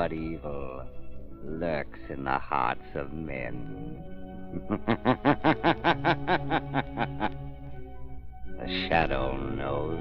but evil lurks in the hearts of men. The shadow knows.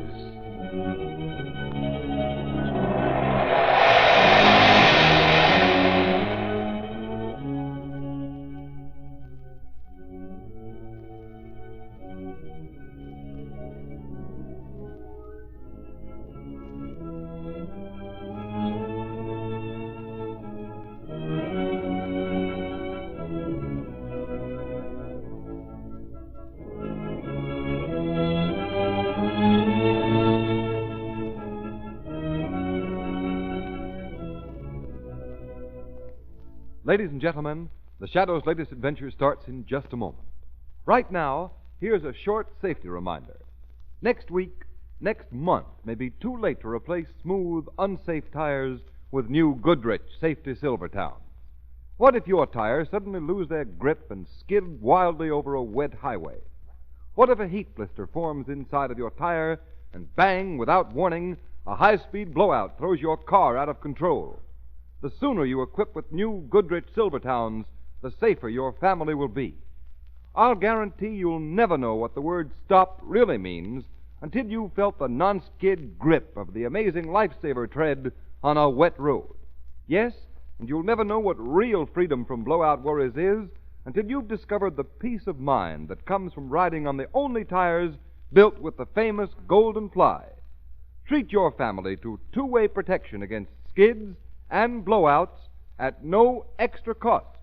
Ladies and gentlemen, the Shadow's latest adventure starts in just a moment. Right now, here's a short safety reminder. Next week, next month, may be too late to replace smooth, unsafe tires with new Goodrich Safety Silvertown. What if your tires suddenly lose their grip and skid wildly over a wet highway? What if a heat blister forms inside of your tire and bang, without warning, a high-speed blowout throws your car out of control? The sooner you equip with new Goodrich Silvertowns, the safer your family will be. I'll guarantee you'll never know what the word stop really means until you've felt the non-skid grip of the amazing lifesaver tread on a wet road. Yes, and you'll never know what real freedom from blowout worries is until you've discovered the peace of mind that comes from riding on the only tires built with the famous Golden Ply. Treat your family to two-way protection against skids and blowouts at no extra cost.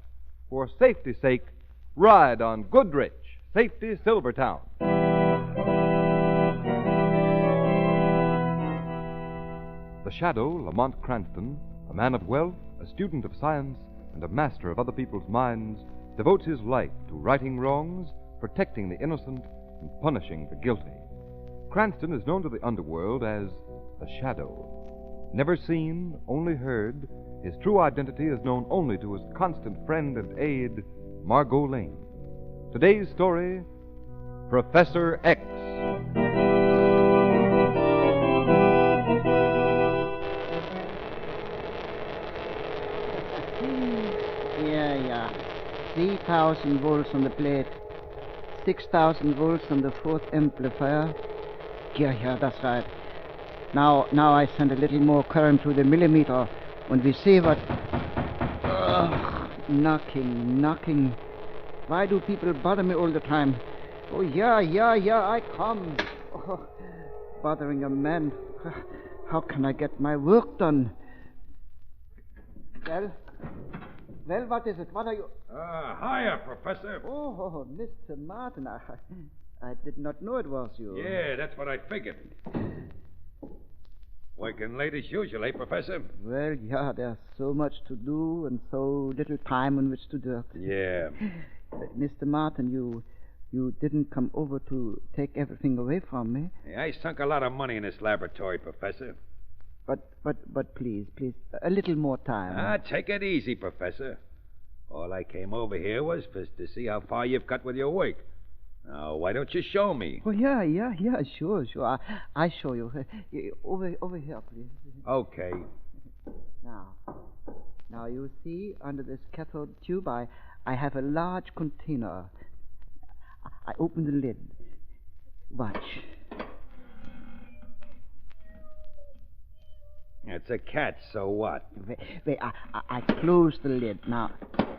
For safety's sake, ride on Goodrich Safety Silvertown. The Shadow, Lamont Cranston, a man of wealth, a student of science, and a master of other people's minds, devotes his life to righting wrongs, protecting the innocent, and punishing the guilty. Cranston is known to the underworld as the Shadow. Never seen, only heard, his true identity is known only to his constant friend and aide, Margot Lane. Today's story, Professor X. Yeah. 3,000 volts on the plate. 6,000 volts on the fourth amplifier. Yeah, that's right. Now I send a little more current to the millimeter, and we see what... knocking. Why do people bother me all the time? Oh, yeah, I come. Oh, bothering a man. How can I get my work done? Well, what is it? What are you... Hiya, Professor. Oh, Mr. Martin, I did not know it was you. Yeah, that's what I figured. Working late as usual, eh, Professor? Well, yeah, there's so much to do and so little time in which to do it. Yeah. Mr. Martin, you didn't come over to take everything away from me. Yeah, I sunk a lot of money in this laboratory, Professor. But please, a little more time. Take it easy, Professor. All I came over here was to see how far you've got with your work. Now, why don't you show me? Oh, yeah, sure. I show you. Over here, please. Okay. Now, you see, under this cathode tube, I have a large container. I open the lid. Watch. It's a cat, so what? Wait, I close the lid. Now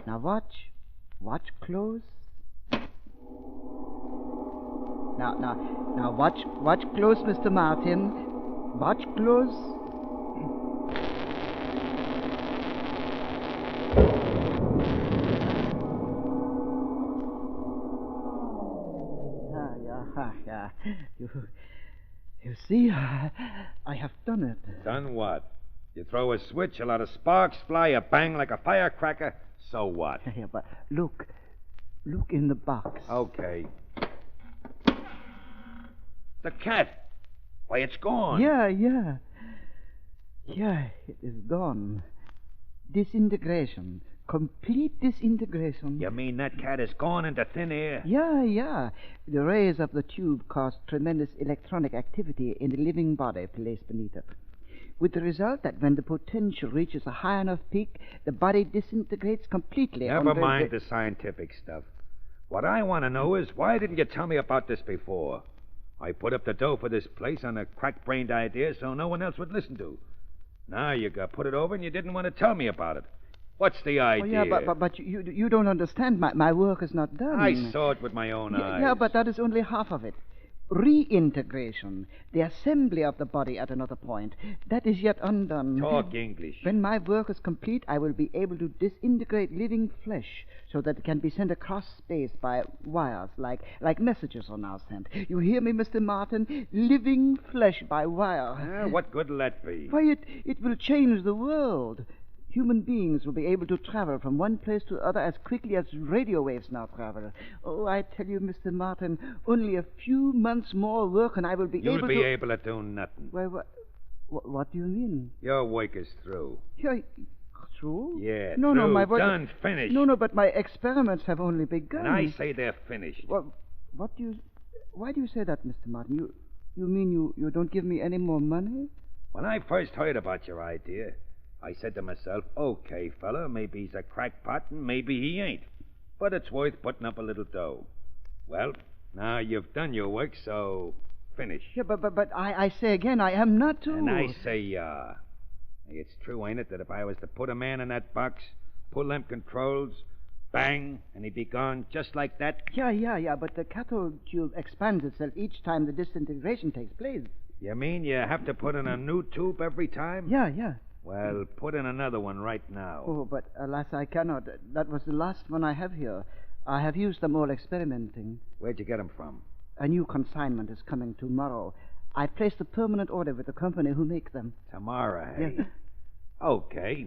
watch. Watch close. Now watch close, Mr. Martin. Watch close. Yeah. You see, I have done it. Done what? You throw a switch, a lot of sparks fly, you bang like a firecracker. So what? Yeah, but look in the box. Okay. The cat. Why, it's gone. Yeah, it is gone. Disintegration. Complete disintegration. You mean that cat is gone into thin air? Yeah. The rays of the tube cause tremendous electronic activity in the living body placed beneath it. with the result that when the potential reaches a high enough peak, the body disintegrates completely. Never mind the scientific stuff. What I want to know is, why didn't you tell me about this before? I put up the dough for this place on a crack-brained idea so no one else would listen to. Now you got put it over and you didn't want to tell me about it. What's the idea? Oh, yeah, but you don't understand. My work is not done. I saw it with my own eyes. Yeah, but that is only half of it. Reintegration, the assembly of the body at another point, that is yet undone. Talk English. When my work is complete, I will be able to disintegrate living flesh so that it can be sent across space by wires, like messages are now sent. You hear me, Mr. Martin? Living flesh by wire. What good will that be? Why, it will change the world. Human beings will be able to travel from one place to other as quickly as radio waves now travel. Oh, I tell you, Mr. Martin, only a few months more work and I will be able to... You'll be able to do nothing. Why, what do you mean? Your work is through. You're through? Yeah, no, through. No, my work... Done, finished. No, but my experiments have only begun. And I say they're finished. Well, why do you say that, Mr. Martin? You mean you don't give me any more money? When I first heard about your idea, I said to myself, okay, fella, maybe he's a crackpot and maybe he ain't. But it's worth putting up a little dough. Well, now you've done your work, so finish. Yeah, but I say again, I am not to... And I say, it's true, ain't it, that if I was to put a man in that box, pull them controls, bang, and he'd be gone just like that? Yeah, but the cathode tube expands itself each time the disintegration takes place. You mean you have to put in a new tube every time? Yeah. Well, put in another one right now. Oh, but alas, I cannot. That was the last one I have here. I have used them all experimenting. Where'd you get them from? A new consignment is coming tomorrow. I placed a permanent order with the company who make them. Tomorrow, eh? Yeah. Okay.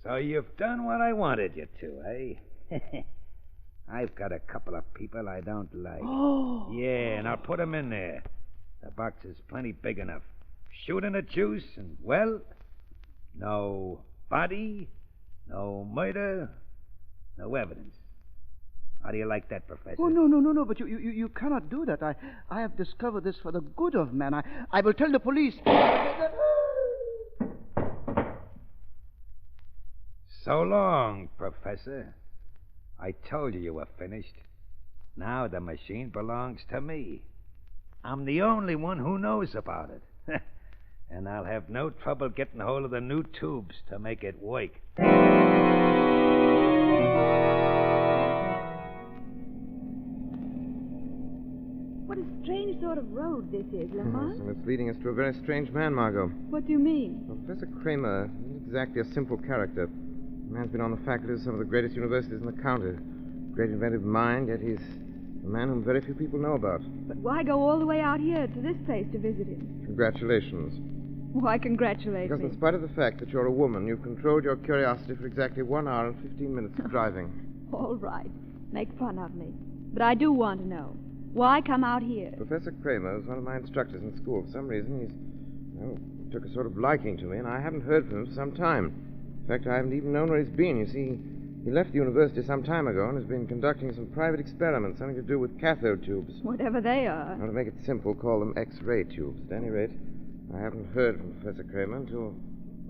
So you've done what I wanted you to, eh? I've got a couple of people I don't like. Oh! Yeah, and I'll put them in there. The box is plenty big enough. Shoot in the juice, and, well... no body, no murder, no evidence. How do you like that, Professor? Oh, no, but you cannot do that. I have discovered this for the good of man. I will tell the police. So long, Professor. I told you were finished. Now the machine belongs to me. I'm the only one who knows about it. And I'll have no trouble getting hold of the new tubes to make it work. What a strange sort of road this is, Lamont. And it's leading us to a very strange man, Margot. What do you mean? Well, Professor Kramer isn't exactly a simple character. The man's been on the faculty of some of the greatest universities in the county. Great inventive mind, yet he's a man whom very few people know about. But why go all the way out here to this place to visit him? Congratulations. Why congratulate Because me? in spite of the fact that you're a woman, you've controlled your curiosity for exactly 1 hour and 15 minutes of driving. All right. Make fun of me. But I do want to know. Why come out here? Professor Kramer was one of my instructors in school. For some reason, took a sort of liking to me, and I haven't heard from him for some time. In fact, I haven't even known where he's been. You see, he left the university some time ago and has been conducting some private experiments, something to do with cathode tubes. Whatever they are. Now, to make it simple, call them X-ray tubes. At any rate, I haven't heard from Professor Kramer until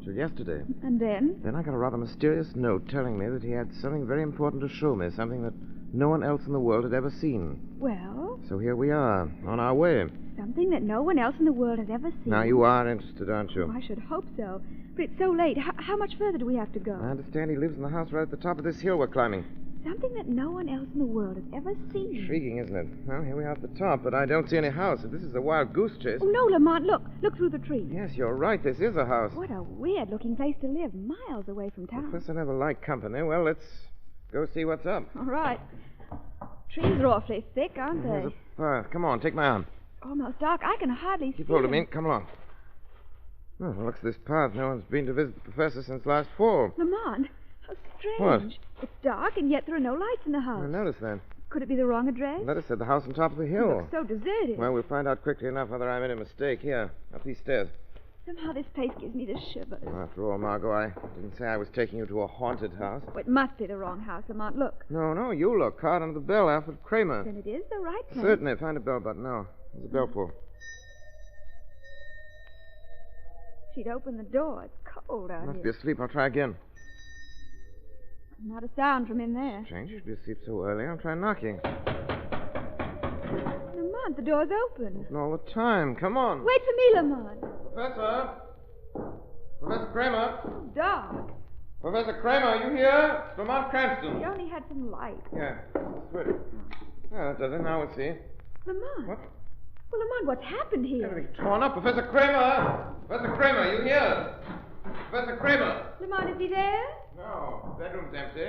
yesterday. And then? Then I got a rather mysterious note telling me that he had something very important to show me, something that no one else in the world had ever seen. Well? So here we are, on our way. Something that no one else in the world has ever seen. Now, you are interested, aren't you? Oh, I should hope so. But it's so late. How much further do we have to go? I understand he lives in the house right at the top of this hill we're climbing. Something that no one else in the world has ever seen. Intriguing, isn't it? Well, here we are at the top, but I don't see any house. If this is a wild goose chase... Oh, no, Lamont, look. Look through the trees. Yes, you're right. This is a house. What a weird-looking place to live, miles away from town. Professor never liked company. Well, let's go see what's up. All right. Trees are awfully thick, aren't they? There's a path. Come on, take my arm. Almost dark. I can hardly see. Keep hold of me. Come along. Oh, looks this path. No one's been to visit the professor since last fall. Lamont, how strange. What? It's dark, and yet there are no lights in the house. I noticed that. Could it be the wrong address? The letter said the house on top of the It hill. looks so deserted. Well, we'll find out quickly enough whether I made a mistake. Here, up these stairs. Somehow this place gives me the shivers. Well, after all, Margot, I didn't say I was taking you to a haunted house. Oh, it must be the wrong house, Lamont. Look. No, you look. Card under the bell, Alfred Kramer. Then it is the right place. Certainly. Find a bell button. No. What's the bell for? she'd open the door. It's cold out Must be here. asleep. I'll try again. Not a sound from in there. Strange, you should be asleep so early. I'll try knocking. Lamont, the door's open. Open all the time. Come on. Wait for me, Lamont. Professor? Professor Kramer? Oh, dark. Professor Kramer, are you here? It's Lamont Cranston. We only had some light. Yeah, switch. Yeah, that does it. Now we'll see. Lamont. What? Well, Lamont, what's happened here? Everything's torn up. Professor Kramer! Professor Kramer, you here? Professor Kramer! Lamont, is he there? No, bedroom's empty.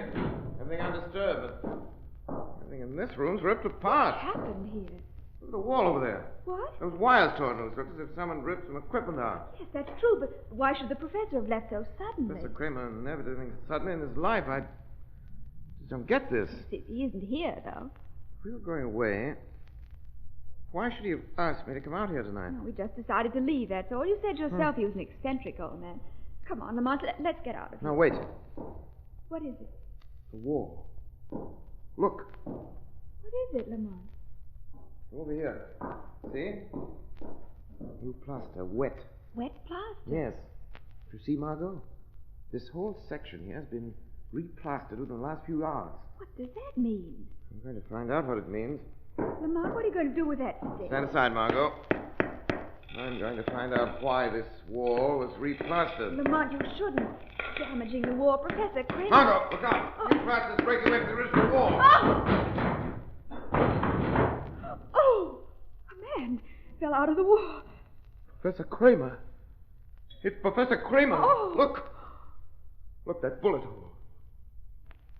Everything undisturbed, but everything in this room's ripped apart. What happened here? Look at the wall over there. What? Those wires torn loose. Looks as if someone ripped some equipment out. Yes, that's true, but why should the professor have left so suddenly? Professor Kramer never did anything suddenly in his life. I just don't get this. He isn't here, though. If we were going away, why should he have asked me to come out here tonight? No, we just decided to leave, that's all. You said yourself he was an eccentric old man. Come on, Lamont, let's get out of here. Now, wait. What is it? The wall. Look. What is it, Lamont? Over here. See? New plaster. Wet. Wet plaster? Yes. You see, Margot? This whole section here has been replastered within the last few hours. What does that mean? I'm going to find out what it means. Lamont, what are you going to do with that stick? Stand aside, Margot. I'm going to find out why this wall was replastered. Lamont, you shouldn't. Damaging the wall. Professor Kramer. Margot, look out! Replaster's breaking away from the original wall. Oh! A man fell out of the wall. Professor Kramer. It's Professor Kramer. Oh. Look. Look, that bullet hole.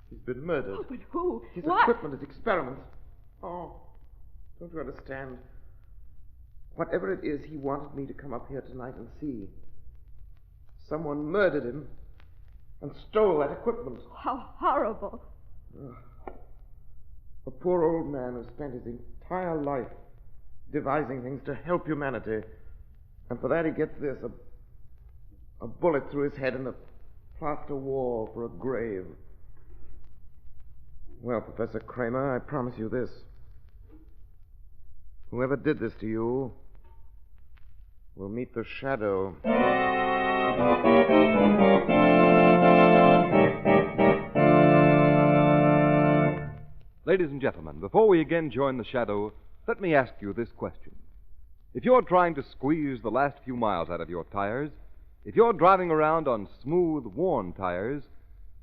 He's been murdered. Oh, but who? His What? equipment, his experiments. Oh, don't you understand? Whatever it is, he wanted me to come up here tonight and see. Someone murdered him and stole that equipment. How horrible. A poor old man who spent his entire life devising things to help humanity. And for that he gets this, a bullet through his head and a plaster wall for a grave. Well, Professor Kramer, I promise you this. Whoever did this to you will meet the shadow. Ladies and gentlemen, before we again join the shadow, let me ask you this question. If you're trying to squeeze the last few miles out of your tires, if you're driving around on smooth, worn tires,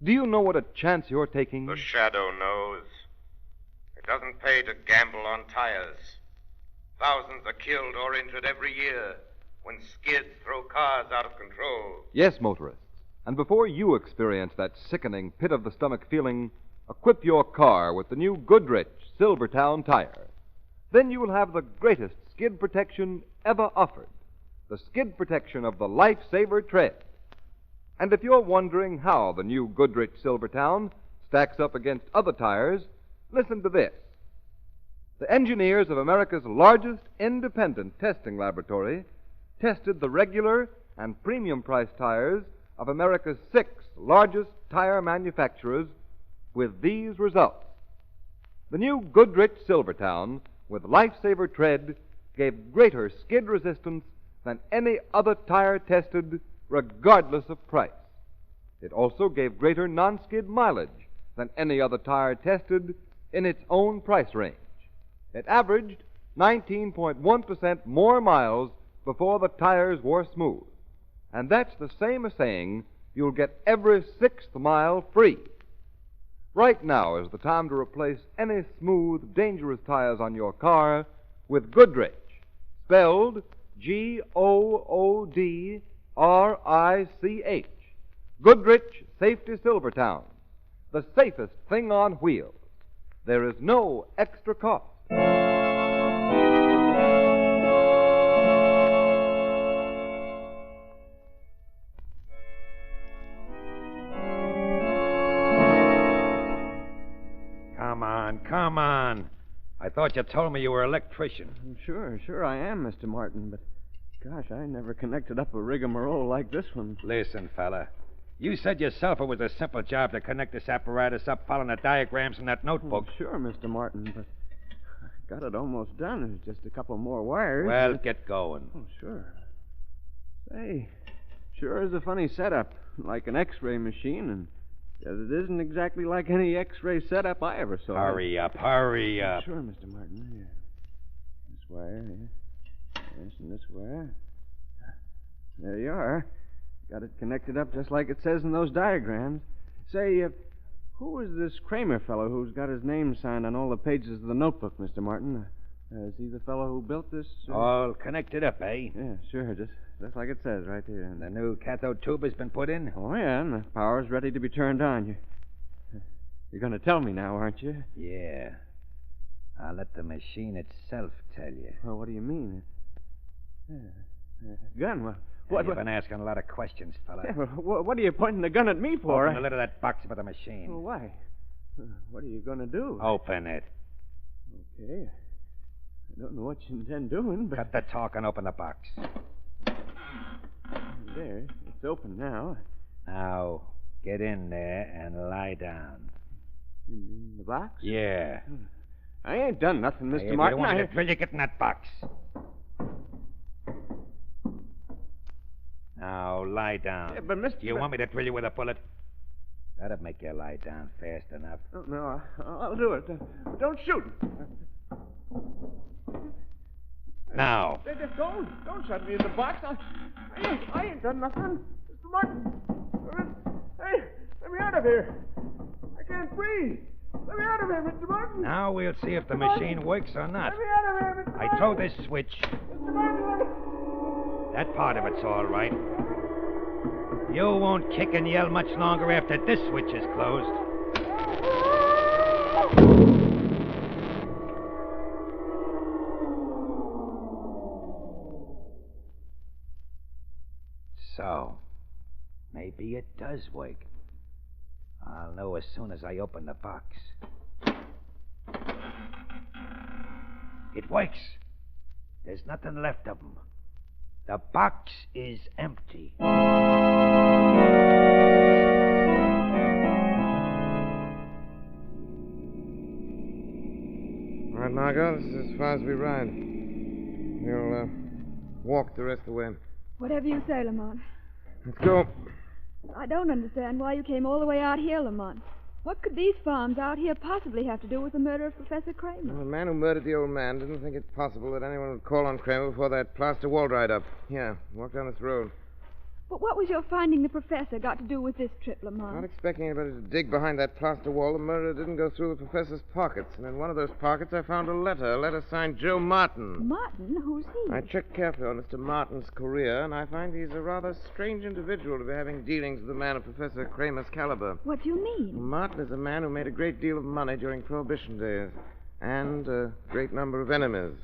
do you know what a chance you're taking? The shadow knows. It doesn't pay to gamble on tires. Thousands are killed or injured every year when skids throw cars out of control. Yes, motorists. And before you experience that sickening pit-of-the-stomach feeling, equip your car with the new Goodrich Silvertown tire. Then you will have the greatest skid protection ever offered, the skid protection of the Life-Saver tread. And if you're wondering how the new Goodrich Silvertown stacks up against other tires, listen to this. The engineers of America's largest independent testing laboratory tested the regular and premium price tires of America's 6 largest tire manufacturers with these results. The new Goodrich Silvertown with Life-Saver tread gave greater skid resistance than any other tire tested, regardless of price. It also gave greater non-skid mileage than any other tire tested in its own price range. It averaged 19.1% more miles before the tires wore smooth. And that's the same as saying you'll get every 6th mile free. Right now is the time to replace any smooth, dangerous tires on your car with Goodrich, spelled Goodrich. Goodrich Safety Silvertown, the safest thing on wheels. There is no extra cost. Come on. I thought you told me you were an electrician. Sure I am, Mr. Martin, but gosh, I never connected up a rigmarole like this one. Listen, fella. You said yourself it was a simple job to connect this apparatus up following the diagrams in that notebook. Sure, Mr. Martin, but I got it almost done. There's just a couple more wires. Well, get going. Oh, sure. Say, sure is a funny setup, like an X-ray machine, and it isn't exactly like any X-ray setup I ever saw. Hurry up, hurry up. Sure, Mr. Martin. Yeah. This wire, yeah. Yes, and this wire. There you are. Got it connected up just like it says in those diagrams. Say, who is this Kramer fellow who's got his name signed on all the pages of the notebook, Mr. Martin? Is he the fellow who built this? All connected up, eh? Yeah, sure. Just like it says right here. And the new cathode tube has been put in? Oh, yeah, and the power's ready to be turned on. You're going to tell me now, aren't you? Yeah. I'll let the machine itself tell you. Well, what do you mean? Gun? Well, what? You've been asking a lot of questions, fella. Yeah, well, what are you pointing the gun at me for? Open the lid of that box for the machine. Well, why? What are you going to do? Open it. Okay. I don't know what you intend doing, but... Cut the talk and open the box. There. It's open now. Now, get in there and lie down. In the box? Yeah. I ain't done nothing, Mr. If you Martin. don't want me to drill you, get in that box. Now, lie down. Yeah, but, Mr. Do you want me to drill you with a bullet? That'd make you lie down fast enough. Oh, no, I'll do it. Don't shoot. Now. Don't shut me in the box. I ain't done nothing. Mr. Martin. Hey, let me out of here. I can't breathe. Let me out of here, Mr. Martin. Now we'll see if the machine works or not. Let me out of here, Mr. Martin. I throw this switch. Mr. Martin, That part of it's all right. You won't kick and yell much longer after this switch is closed. So, maybe it does work. I'll know as soon as I open the box. It works. There's nothing left of them. The box is empty. All right, Margot, this is as far as we ride. We'll walk the rest of the way. Whatever you say, Lamont. Let's go. I don't understand why you came all the way out here, Lamont. What could these farms out here possibly have to do with the murder of Professor Kramer? Well, the man who murdered the old man didn't think it possible that anyone would call on Kramer before that plaster wall dried up. Yeah, walk down this road. But what was your finding the professor got to do with this trip, Not Lamont? expecting anybody to dig behind that plaster wall, the murderer didn't go through the professor's pockets. And in one of those pockets, I found a letter signed Joe Martin. Martin? Who's he? I checked carefully on Mr. Martin's career, and I find he's a rather strange individual to be having dealings with a man of Professor Kramer's caliber. What do you mean? Martin is a man who made a great deal of money during Prohibition days, and a great number of enemies.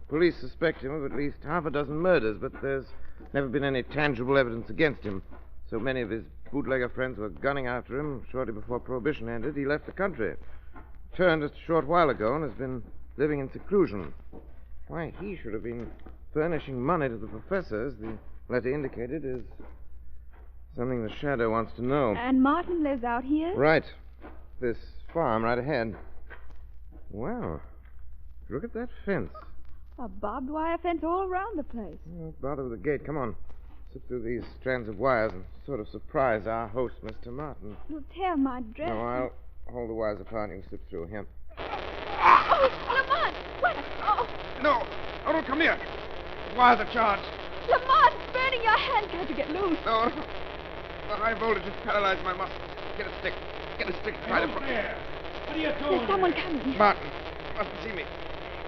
Police suspect him of at least half a dozen murders, but there's never been any tangible evidence against him. So many of his bootlegger friends were gunning after him. Shortly before Prohibition ended, he left the country. Returned just a short while ago and has been living in seclusion. Why he should have been furnishing money to the professor, as the letter indicated, is something the Shadow wants to know. And Martin lives out here? Right. This farm right ahead. Well, look at that fence. A barbed wire fence all around the place. Don't bother with the gate. Come on. Slip through these strands of wires and sort of surprise our host, Mr. Martin. You'll tear my dress. No, I'll hold the wires apart and you can slip through here. Oh, Lamont! What? Oh, No! Oh, don't come near! The wires are charged. Lamont! Burning your hand. Can't you get loose? No. The high voltage has paralyzed my muscles. Get a stick. Get a stick. Try to... there? What are you doing? There's someone coming. Martin, you mustn't see me.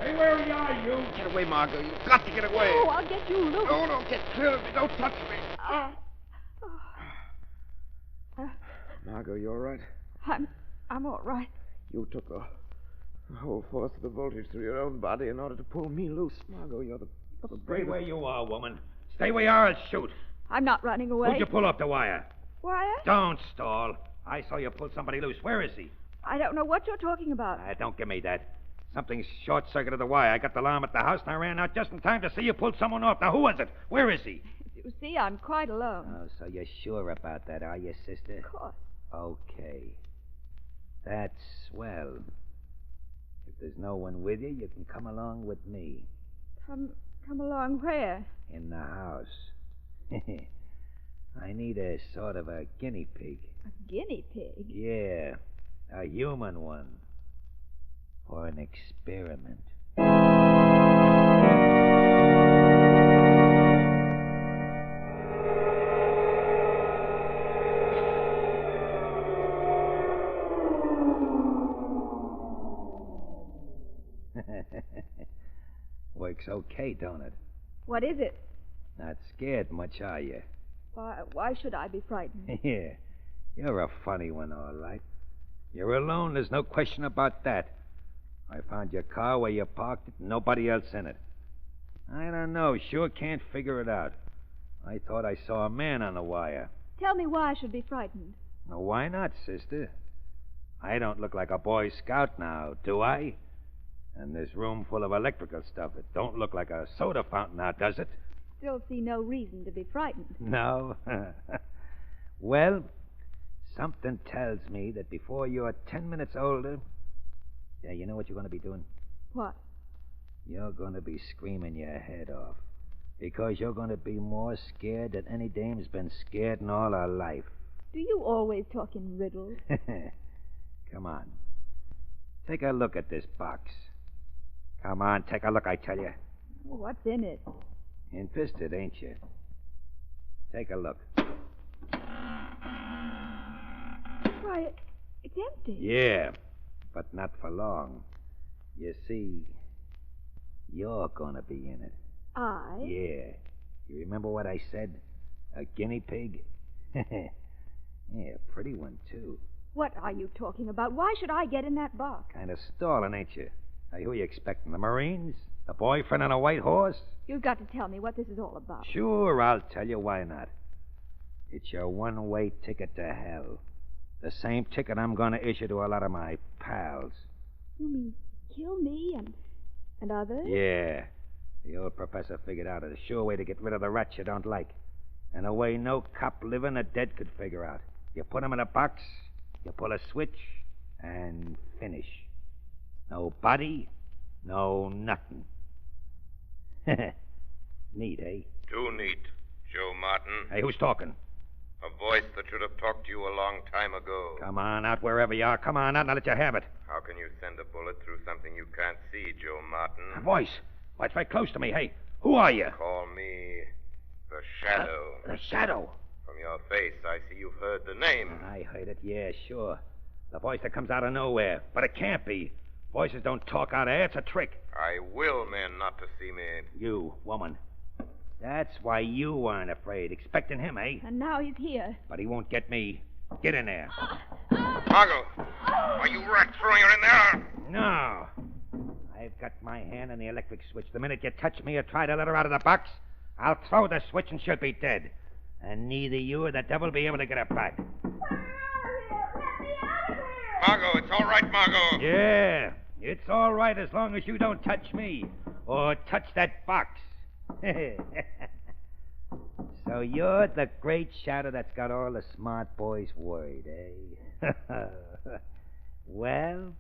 Hey, where are you? Get away, Margot. You've got to get away. Oh, I'll get you loose. No, get clear of me. Don't touch me. Margot, you all right? I'm all right. You took the whole force of the voltage through your own body in order to pull me loose. Margot, you're the Stay bravest. where you are, woman. Stay where you are and shoot. I'm not running away. Who'd you pull off the wire? Wire? Don't stall. I saw you pull somebody loose. Where is he? I don't know what you're talking about. Don't give me that. Something short-circuited the wire. I got the alarm at the house, and I ran out just in time to see you pull someone off. Now, who was it? Where is he? You see, I'm quite alone. Oh, so you're sure about that, are you, sister? Of course. Okay. That's swell. If there's no one with you, you can come along with me. Come along where? In the house. I need a sort of a guinea pig. A guinea pig? Yeah, a human one. For an experiment. Works okay, don't it? What is it? Not scared much, are you? Why should I be frightened? Yeah, you're a funny one, all right. You're alone, there's no question about that. I found your car where you parked it, and nobody else in it. I don't know, sure can't figure it out. I thought I saw a man on the wire. Tell me why I should be frightened. Now, why not, sister? I don't look like a Boy Scout now, do I? And this room full of electrical stuff, it don't look like a soda fountain now, does it? Still see no reason to be frightened. No? Well, something tells me that before you're 10 minutes older... Yeah, you know what you're going to be doing? What? You're going to be screaming your head off. Because you're going to be more scared than any dame's been scared in all her life. Do you always talk in riddles? Come on. Take a look at this box. Come on, take a look, I tell you. What's in it? Interested, ain't you? Take a look. Why, it's empty. Yeah, but not for long. You see, you're gonna be in it. I? Yeah. You remember what I said? A guinea pig? Yeah, pretty one, too. What are you talking about? Why should I get in that box? Kind of stalling, ain't you? Now, who are you expecting? The Marines? The boyfriend on a white horse? You've got to tell me what this is all about. Sure, I'll tell you. Why not? It's your one-way ticket to hell. The same ticket I'm going to issue to a lot of my pals. You mean kill me and others? Yeah. The old professor figured out a sure way to get rid of the rats you don't like. And a way no cop living or dead could figure out. You put 'em in a box, you pull a switch, and finish. No body, no nothing. Neat, eh? Too neat, Joe Martin. Hey, who's talking? A voice that should have talked to you a long time ago. Come on out wherever you are. Come on out and I'll let you have it. How can you send a bullet through something you can't see, Joe Martin? A voice. Why, it's right close to me. Hey, who are you? Call me the Shadow. The Shadow. From your face, I see you've heard the name. I heard it, yeah, sure. The voice that comes out of nowhere. But it can't be. Voices don't talk out of air. It's a trick. I will men not to see me. You, woman. That's why you weren't afraid. Expecting him, eh? And now he's here. But he won't get me. Get in there. Margot! Are you rat throwing her in there? No. I've got my hand on the electric switch. The minute you touch me or try to let her out of the box, I'll throw the switch and she'll be dead. And neither you or the devil will be able to get her back. Margot, it's all right, Margot. Yeah, it's all right as long as you don't touch me or touch that box. So you're the great Shadow that's got all the smart boys worried, eh? Well,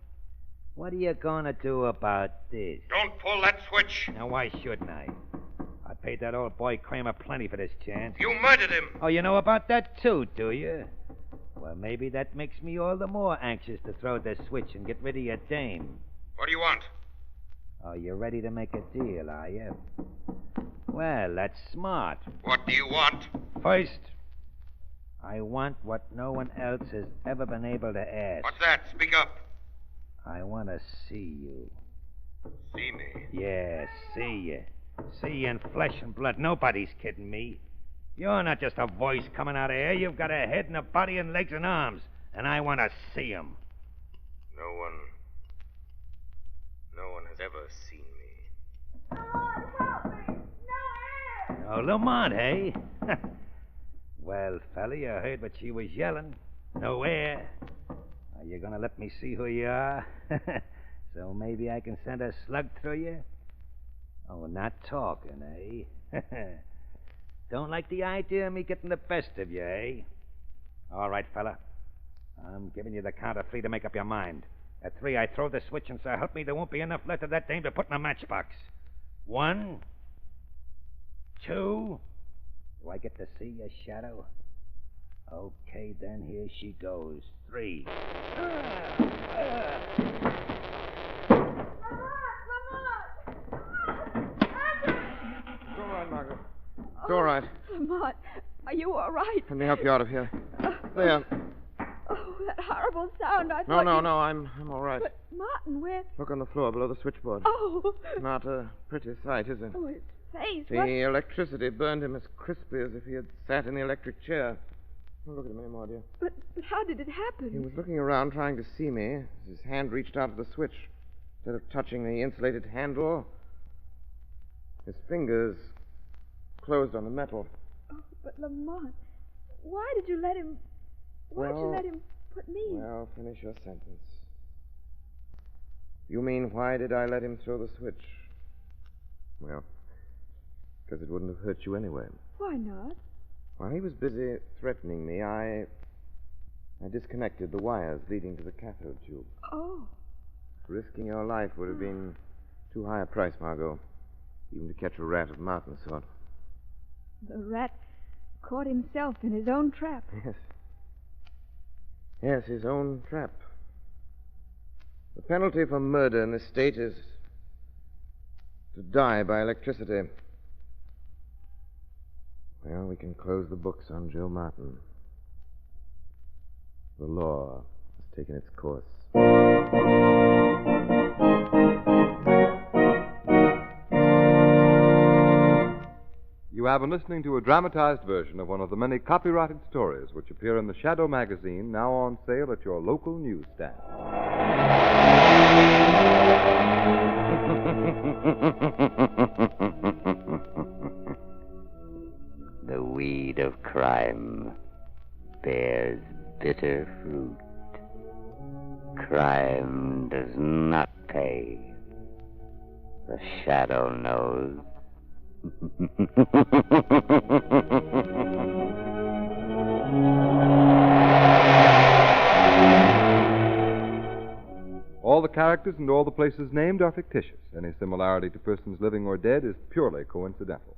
what are you going to do about this? Don't pull that switch. Now, why shouldn't I? I paid that old boy Kramer plenty for this chance. You murdered him. Oh, you know about that, too, do you? Well, maybe that makes me all the more anxious to throw this switch and get rid of your dame. What do you want? Oh, you're ready to make a deal, are you? Well, that's smart. What do you want? First, I want what no one else has ever been able to ask. What's that? Speak up. I want to see you. See me? Yeah, see you. See you in flesh and blood. Nobody's kidding me. You're not just a voice coming out of here. You've got a head and a body and legs and arms. And I want to see 'em. No one has ever seen me. Oh, Lamont, eh? Well, fella, you heard what she was yelling. No air. Are you going to let me see who you are? So maybe I can send a slug through you? Oh, not talking, eh? Don't like the idea of me getting the best of you, eh? All right, fella. I'm giving you the count of 3 to make up your mind. At 3, I throw the switch, and so help me, there won't be enough left of that dame to put in a matchbox. 1, 2. Do I get to see your Shadow? Okay, then here she goes. 3. It's all right, Margot. It's all right. Lamont, are you all right? Let me help you out of here. There. Oh, that horrible sound. I No, thought no, you... no. I'm all right. But, Martin, where... Look on the floor below the switchboard. Oh. Not a pretty sight, is it? Oh, his face. The What... electricity burned him as crisply as if he had sat in the electric chair. Don't look at him anymore, dear. But how did it happen? He was looking around trying to see me as his hand reached out to the switch. Instead of touching the insulated handle, his fingers closed on the metal. Oh, but Lamont, why did you let him... Why did you let him put me... Well, finish your sentence. You mean, why did I let him throw the switch? Well, because it wouldn't have hurt you anyway. Why not? While he was busy threatening me, I disconnected the wires leading to the cathode tube. Oh. Risking your life would have been too high a price, Margot, even to catch a rat of Martin's sort. The rat caught himself in his own trap. Yes. Yes, his own trap. The penalty for murder in this state is to die by electricity. Well, we can close the books on Joe Martin. The law has taken its course. You have been listening to a dramatized version of one of the many copyrighted stories which appear in the Shadow magazine, now on sale at your local newsstand. The weed of crime bears bitter fruit. Crime does not pay. The Shadow knows. All the characters and all the places named are fictitious. Any similarity to persons living or dead is purely coincidental.